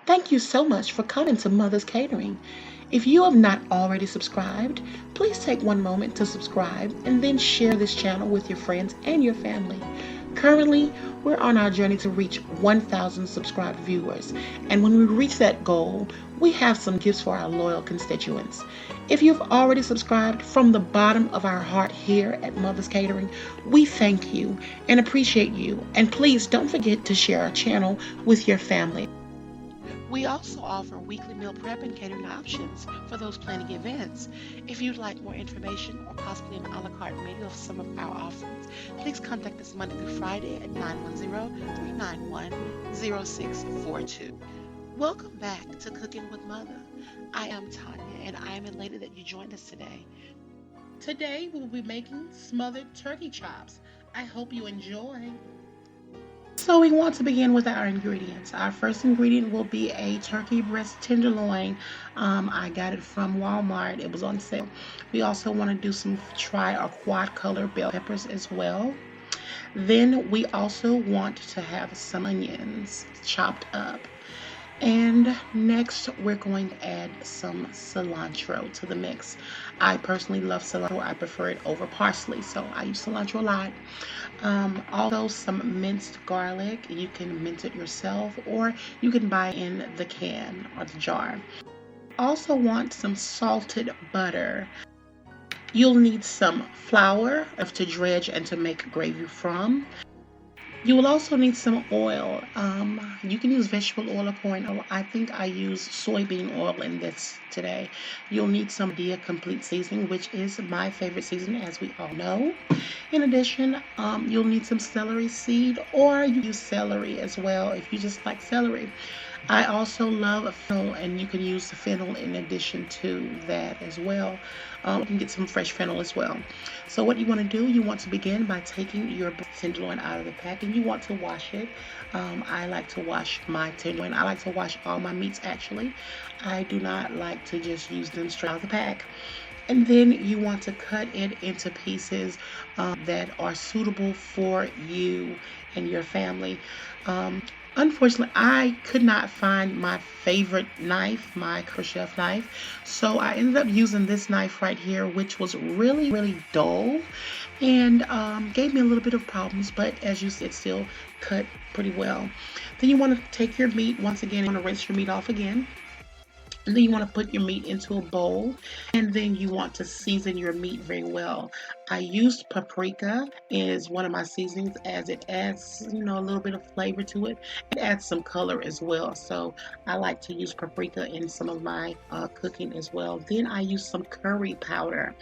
Thank you so much for coming to Mother's Catering. If you have not already subscribed, please take one moment to subscribe and then share this channel with your friends and your family. Currently, we're on our journey to reach 1,000 subscribed viewers, and when we reach that goal, we have some gifts for our loyal constituents. If you've already subscribed, from the bottom of our heart here at Mother's Catering, we thank you and appreciate you, and please don't forget to share our channel with your family. We also offer weekly meal prep and catering options for those planning events. If you'd like more information or possibly an a la carte menu of some of our offerings, please contact us Monday through Friday at 910-391-0642. Welcome back to Cooking with Mother. I am Tanya, and I am elated that you joined us today. Today we will be making smothered turkey chops. I hope you enjoy. So we want to begin with our ingredients. Our first ingredient will be a turkey breast tenderloin. I got it from Walmart. It was on sale. We also want to do some tri or quad color bell peppers as well. Then we also want to have some onions chopped up. And next we're going to add some cilantro to the mix. I personally love cilantro. I prefer it over parsley, so I use cilantro a lot. Also some minced garlic. You can mince it yourself, or you can buy in the can or the jar. Also want some salted butter. You'll need some flour to dredge and to make gravy from. You will also need some oil. You can use vegetable oil or corn oil. I think I use soybean oil in this today. You'll need some Dia Complete seasoning, which is my favorite seasoning, as we all know. In addition, you'll need some celery seed, or you use celery as well if you just like celery. I also love fennel, and you can use the fennel in addition to that as well. You can get some fresh fennel as well. So what you want to do, you want to begin by taking your tenderloin out of the pack, and you want to wash it. I like to wash my tenderloin. I like to wash all my meats, actually. I do not like to just use them straight out of the pack. And then you want to cut it into pieces that are suitable for you and your family. Unfortunately, I could not find my favorite knife, my chef knife, so I ended up using this knife right here, which was really, really dull and gave me a little bit of problems, but as you see, it still cut pretty well. Then you want to take your meat, once again, you want to rinse your meat off again. And then you want to put your meat into a bowl, and then you want to season your meat very well. I used paprika as one of my seasonings, as it adds, a little bit of flavor to it. It adds some color as well. So I like to use paprika in some of my cooking as well. Then I use some curry powder.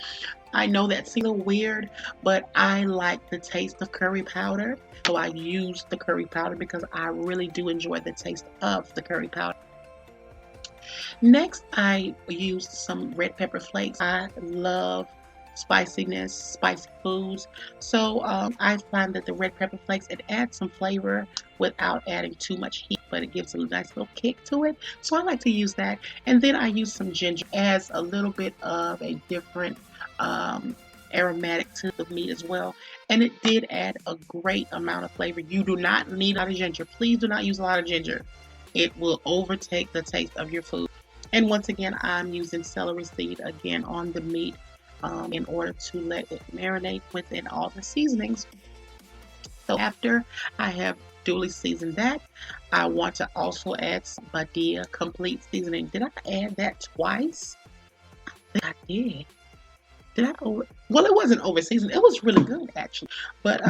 I know that seems a little weird, but I like the taste of curry powder. So I use the curry powder because I really do enjoy the taste of the curry powder. Next, I used some red pepper flakes. I love spiciness, spicy foods. So I find that the red pepper flakes, it adds some flavor without adding too much heat, but it gives a nice little kick to it. So I like to use that. And then I use some ginger, adds a little bit of a different aromatic to the meat as well. And it did add a great amount of flavor. You do not need a lot of ginger. Please do not use a lot of ginger. It will overtake the taste of your food. And once again, I'm using celery seed again on the meat in order to let it marinate within all the seasonings. So after I have duly seasoned that, I want to also add some Dia Complete seasoning. Did I add that twice? I think I did. Did I over? Well, it wasn't over seasoned. It was really good, actually. But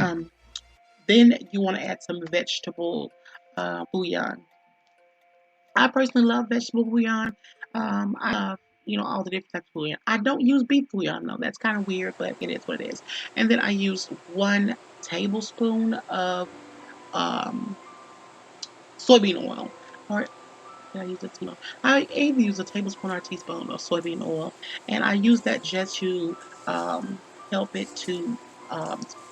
then you want to add some vegetable bouillon. I personally love vegetable bouillon. I love, all the different types of bouillon. I don't use beef bouillon, though. That's kind of weird, but it is what it is. And then I use 1 tablespoon of soybean oil. Or did I use a teaspoon? I either use a tablespoon or a teaspoon of soybean oil. And I use that just to help it to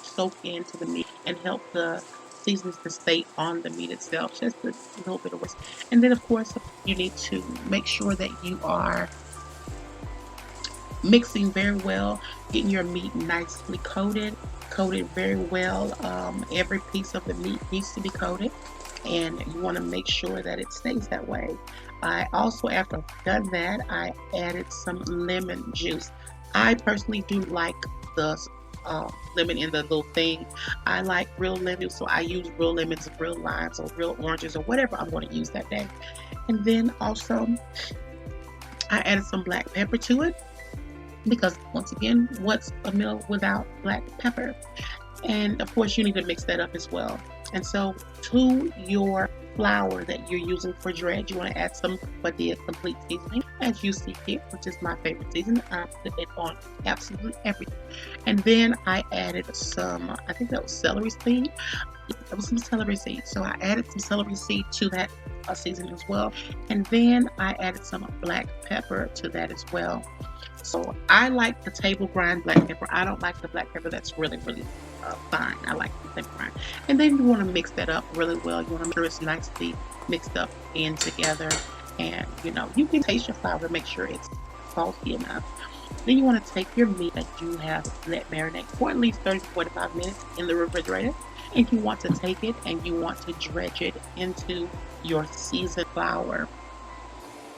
soak into the meat and help the seasonings to stay on the meat itself, just a little bit of whisk. And then of course you need to make sure that you are mixing very well, getting your meat nicely coated very well. Every piece of the meat needs to be coated. and you want to make sure that it stays that way. I also, after I've done that, I added some lemon juice. I personally do like the lemon in the little thing. I like real lemon, so I use real lemons, real limes, or real oranges, or whatever I'm going to use that day. And then also, I added some black pepper to it because, once again, what's a meal without black pepper? And of course, you need to mix that up as well. And so, to your flour that you're using for dredge, you want to add some Motha complete seasoning, as you see here, which is my favorite seasoning. I put it on absolutely everything. And then I added some, I think that was celery seed. That was some celery seed. So I added some celery seed to that seasoning as well. And then I added some black pepper to that as well. So I like the table grind black pepper. I don't like the black pepper that's really, really fine. I like the table grind. And then you want to mix that up really well. You want to make sure it's nicely mixed up in together. And you can taste your flour to make sure it's salty enough. Then you want to take your meat that you have let marinate for at least 30 to 45 minutes in the refrigerator. And you want to take it and you want to dredge it into your seasoned flour.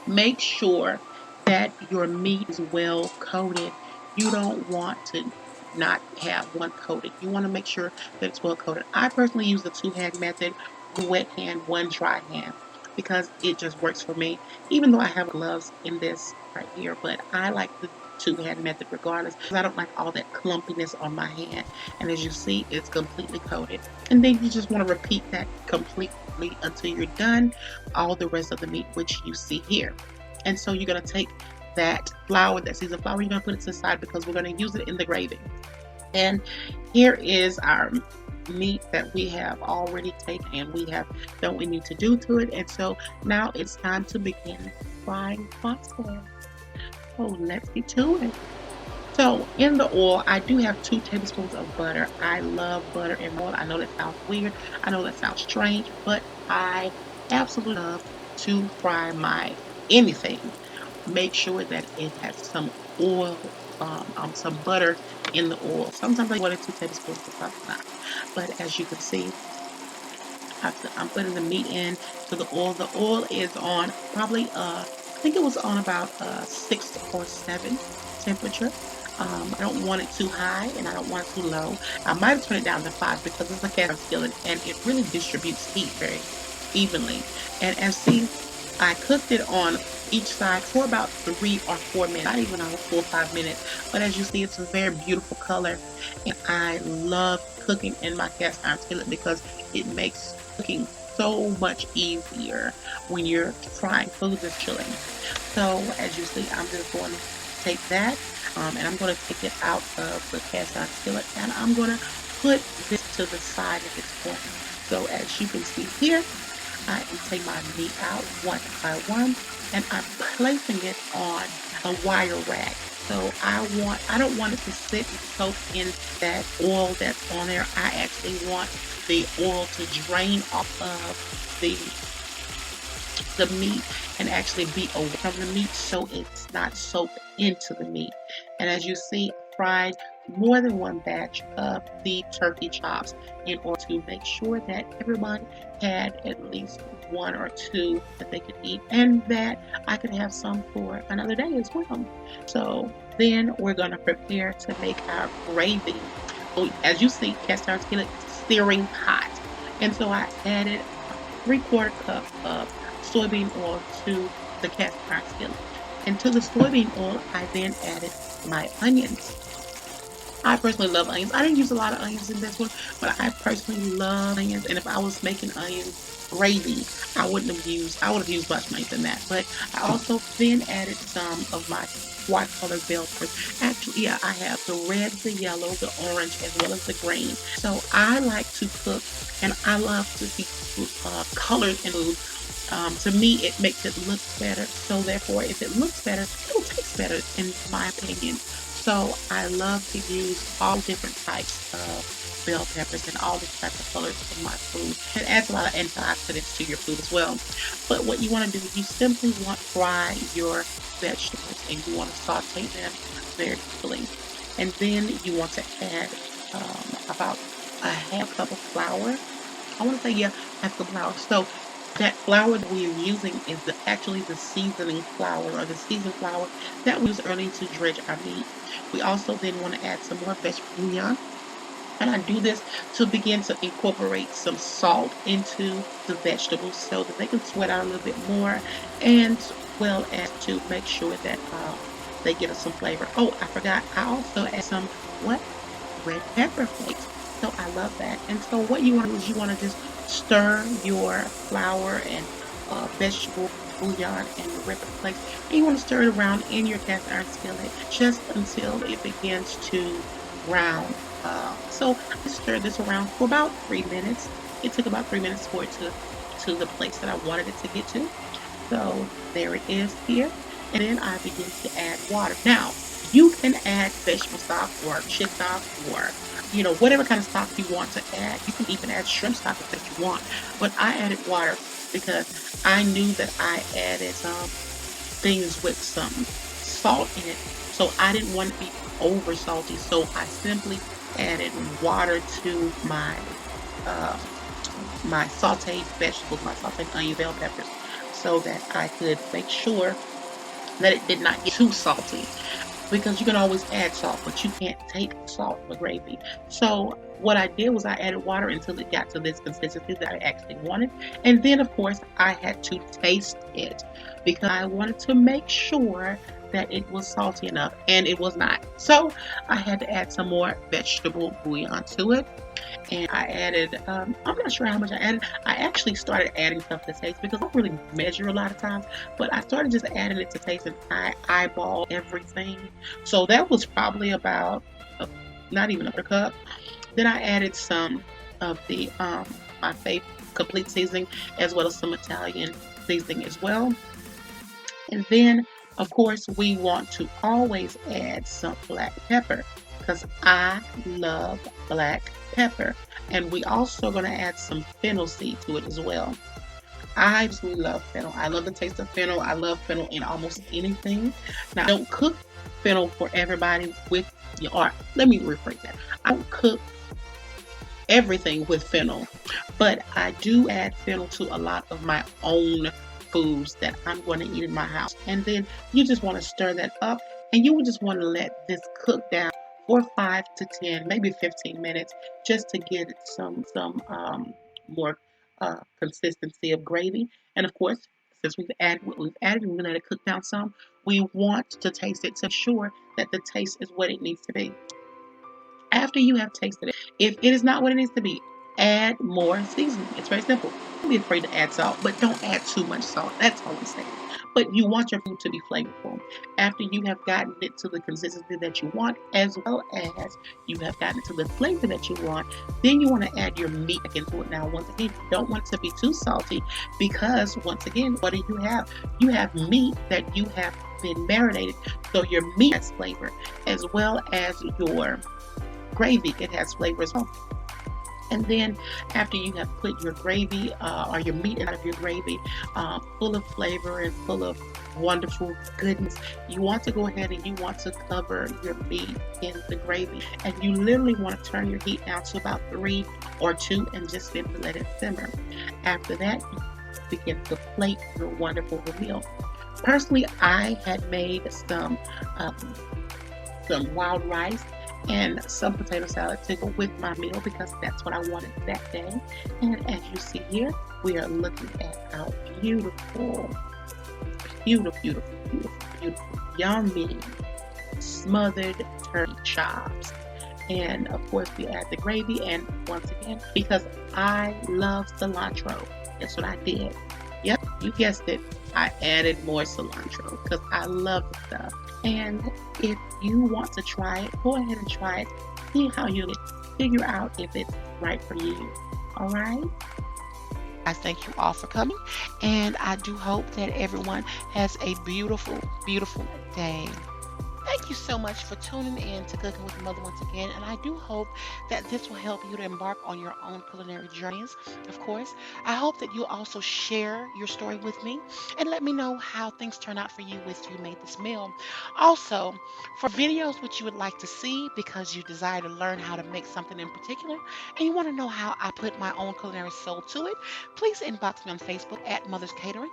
Make sure that your meat is well coated. You don't want to not have one coated. You want to make sure that it's well coated. I personally use the two-hand method, one wet hand, one dry hand, because it just works for me. Even though I have gloves in this right here, but I like the two-hand method regardless, because I don't like all that clumpiness on my hand. And as you see, it's completely coated. And then you just want to repeat that completely until you're done all the rest of the meat, which you see here. And so you're going to take that flour, that seasoned flour, you're going to put it to the side because we're going to use it in the gravy. And here is our meat that we have already taken and we have done what we need to do to it. And so now it's time to begin frying pasta. So let's get to it. So in the oil, I do have 2 tablespoons of butter. I love butter and oil. I know that sounds weird. I know that sounds strange, but I absolutely love to fry my anything. Make sure that it has some oil, some butter in the oil. Sometimes I 1 or 2 tablespoons, but sometimes not. But as you can see, I'm putting the meat in to the oil. The oil is on probably, I think it was on about 6 or 7 temperature. I don't want it too high and I don't want it too low. I might have turned it down to 5 because it's a cast iron skillet and it really distributes heat very evenly. And as see, I cooked it on each side for about 3 or 4 minutes, not even a full 5 minutes. But as you see, it's a very beautiful color. And I love cooking in my cast iron skillet because it makes cooking so much easier when you're frying foods and chilling. So as you see, I'm just going to take that and I'm going to take it out of the cast iron skillet and I'm going to put this to the side at this point. So as you can see here, I am taking my meat out one by one and I'm placing it on a wire rack. So I don't want it to sit and soak in that oil that's on there. I actually want the oil to drain off of the meat and actually be away from the meat so it's not soaked into the meat. And as you see, I fried more than 1 batch of the turkey chops in order to make sure that everyone had at least 1 or 2 that they could eat and that I could have some for another day as well. So then we're going to prepare to make our gravy. So as you see, cast iron skillet searing hot. And so I added 3/4 cup of soybean oil to the cast iron skillet. And to the soybean oil, I then added my onions. I personally love onions. I didn't use a lot of onions in this one, but I personally love onions. And if I was making onion gravy, I would have used much onions than that. But I also then added some of my white colored bell peppers. Actually, yeah, I have the red, the yellow, the orange, as well as the green. So I like to cook, and I love to see colors in food. To me, it makes it look better. So therefore, if it looks better, it'll taste better, in my opinion. So I love to use all different types of bell peppers and all different types of colors in my food. It adds a lot of antioxidants to your food as well. But what you want to do is you simply want to fry your vegetables and you want to saute them very quickly. And then you want to add about a half cup of flour I want to say, yeah, half cup of flour. So that flour that we are using is actually the seasoning flour or the seasoned flour that we use early to dredge our meat. We also then want to add some more vegetable bouillon. And I do this to begin to incorporate some salt into the vegetables so that they can sweat out a little bit more, and well as to make sure that they give us some flavor. Oh, I forgot. I also add some what? Red pepper flakes. So I love that. And so what you want to do is you want to just stir your flour and vegetable bouillon and your red pepper flakes. And you want to stir it around in your cast iron skillet just until it begins to brown. So I stirred this around for about 3 minutes. It took about 3 minutes for it to the place that I wanted it to get to. So there it is here. And then I begin to add water. Now, you can add vegetable stock or chicken stock or, whatever kind of stock you want to add. You can even add shrimp stock if you want. But I added water because I knew that I added things with some salt in it. So I didn't want to be over salty. So I simply added water to uh, my sauteed vegetables, my sauteed onion bell peppers, so that I could make sure that it did not get too salty. Because you can always add salt, but you can't take salt for gravy. So what I did was I added water until it got to this consistency that I actually wanted. And then, of course, I had to taste it because I wanted to make sure that it was salty enough, and it was not. So I had to add some more vegetable bouillon to it. And I added, I'm not sure how much I added. I actually started adding stuff to taste because I don't really measure a lot of times, but I started just adding it to taste, and I eyeball everything. So that was probably about not even a cup. Then I added some of the my favorite complete seasoning, as well as some Italian seasoning as well. And then, of course, we want to always add some black pepper because I love black pepper. And we also going to add some fennel seed to it as well. I just love fennel. I love the taste of fennel. I love fennel in almost anything. Now, I don't cook fennel for everybody with, or let me rephrase that. I don't cook everything with fennel, but I do add fennel to a lot of my own foods that I'm going to eat in my house. And then you just want to stir that up, and you would just want to let this cook down for 5 to 10, maybe 15 minutes, just to get some more consistency of gravy. And of course, since we've added, we're going to let it cook down some. We want to taste it to ensure that the taste is what it needs to be. After you have tasted it, if it is not what it needs to be, add more seasoning. It's very simple. Don't be afraid to add salt, but don't add too much salt. That's all I'm saying. But you want your food to be flavorful. After you have gotten it to the consistency that you want, as well as you have gotten it to the flavor that you want, then you want to add your meat back into it. Now, once again, you don't want it to be too salty because, once again, what do you have? You have meat that you have been marinated, so your meat has flavor, as well as your gravy. It has flavor as well. And then after you have put your gravy or your meat out of your gravy full of flavor and full of wonderful goodness, you want to go ahead and you want to cover your meat in the gravy, and you literally want to turn your heat down to about 3 or 2 and just simply let it simmer. After that, you begin to plate your wonderful meal. Personally, I had made some wild rice and some potato salad to go with my meal because that's what I wanted that day. And as you see here, we are looking at our beautiful, yummy smothered turkey chops. And of course, we add the gravy. And once again, because I love cilantro, that's what I did. Yep, you guessed it. I added more cilantro because I love the stuff. And if you want to try it, go ahead and try it. See how you figure out if it's right for you. All right? I thank you all for coming, and I do hope that everyone has a beautiful, beautiful day. Thank you so much for tuning in to Cooking with Mother once again, and I do hope that this will help you to embark on your own culinary journeys. Of course, I hope that you also share your story with me and let me know how things turn out for you with you made this meal. Also, for videos which you would like to see because you desire to learn how to make something in particular and you want to know how I put my own culinary soul to it, please inbox me on Facebook at Mother's Catering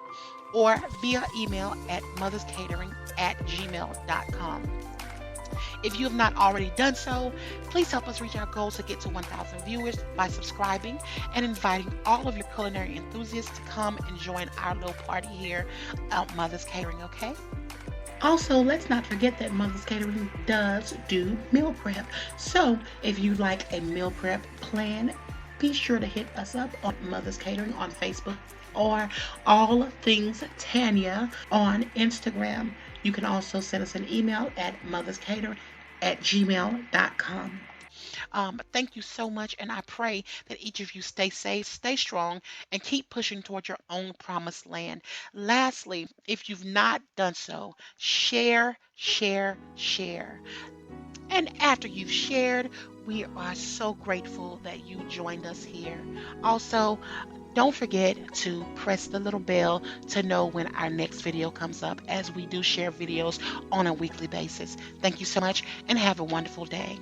or via email at motherscatering@gmail.com. If you have not already done so, please help us reach our goal to get to 1,000 viewers by subscribing and inviting all of your culinary enthusiasts to come and join our little party here at Mother's Catering, okay? Also, let's not forget that Mother's Catering does do meal prep. So, if you'd like a meal prep plan, be sure to hit us up on Mother's Catering on Facebook or All Things Tanya on Instagram. You can also send us an email at motherscatering@gmail.com. Thank you so much, and I pray that each of you stay safe, stay strong, and keep pushing towards your own promised land. Lastly, if you've not done so, share, share, share. And after you've shared, we are so grateful that you joined us here. Also, don't forget to press the little bell to know when our next video comes up, as we do share videos on a weekly basis. Thank you so much and have a wonderful day.